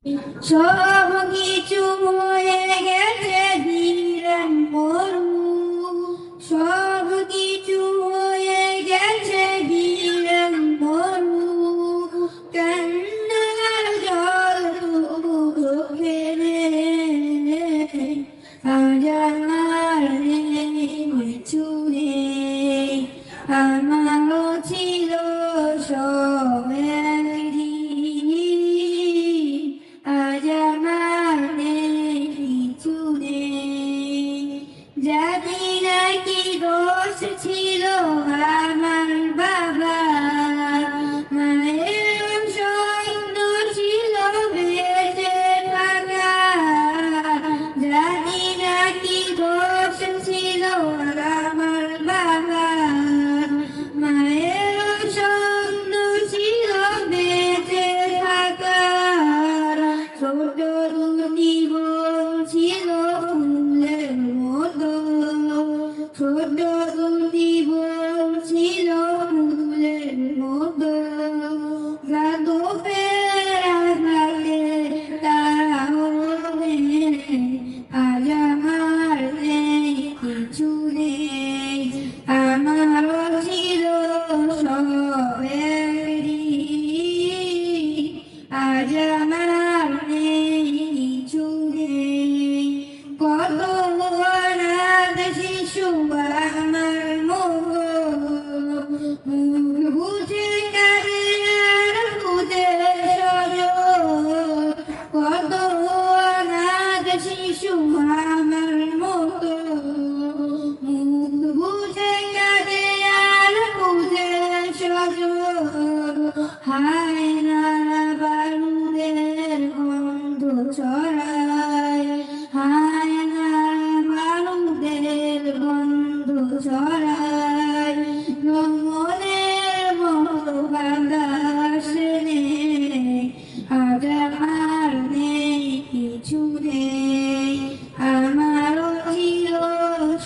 সব কিছু হয়ে গেছে ধীরেন মরু, সব কিছু হয়ে গেছে ধীরেন মরু, কান্নার জল ফেরে আজ আমার কিছু নেই, আমারও ছিল সব একদিন, আজ আমার কিছু নেই। জানি না কি দোষ ছিল আমার বাবা, মায়ের স্বপ্ন ছিল বেঁচে থাকা, জানি না কি দোষ ছিল আমার বাবা, মায়ের স্বপ্ন ছিল বেঁচে থাকা, ছোট দুটি ছিল ফুলের মতো, ছোট দুটি ছিল ফুলের মতো, গাদপের আঘাতে তারা আজ আমার নেই কিছু নেই, আমারও ছিল সব একদিন, আজ আমার নেই কিছু নেই। কত অনাথ শিশু আমার মতো, বুঝে কাঁদে আর বুঝে সজল, কত অনাথ শিশু আমার মতো, বুঝে কাঁদে আর বুঝে সজল, হায় নারা বারুদের গন্ধ ছড়ায়, হায় নারা বারুদের গন্ধ ছড়ায়, মনের মতো বাতাস নেই, আজ আমার নেই কিছু নেই, আমারও ছিল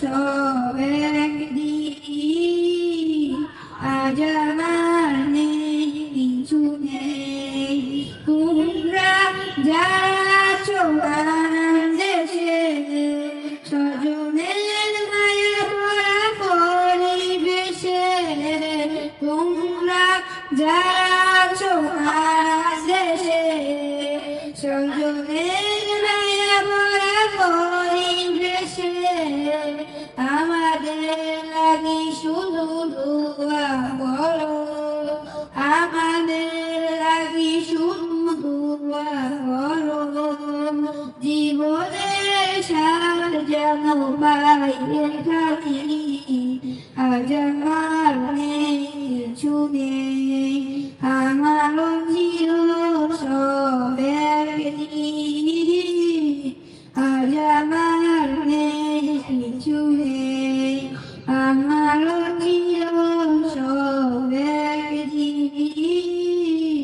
সব একদিন, আজ আমার নেই কিছু নেই। তোমরা যারা আছো দেশে, স্বজনের মায়া ভরা পরিবেশে, তোমরা যারা আছো দেশে, স্বজনের মায়া ভরা পরিবেশে, আমাদের লাগি শুধু দোয়া করো, আমাদের লাগি শুধু দোয়া করো, জীবনের সার যেন পাই এখানে, আজ আমার নেই কিছু নেই, আমারও ছিল সব একদিন, আজ আমার নেই কিছু নেই, আমারও ছিল সব একদিন,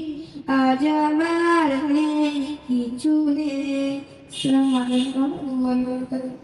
আজ আমার নেই কিছু নেই। আসসালামু আলাইকুম ওয়া রাহমাতুল্লাহ।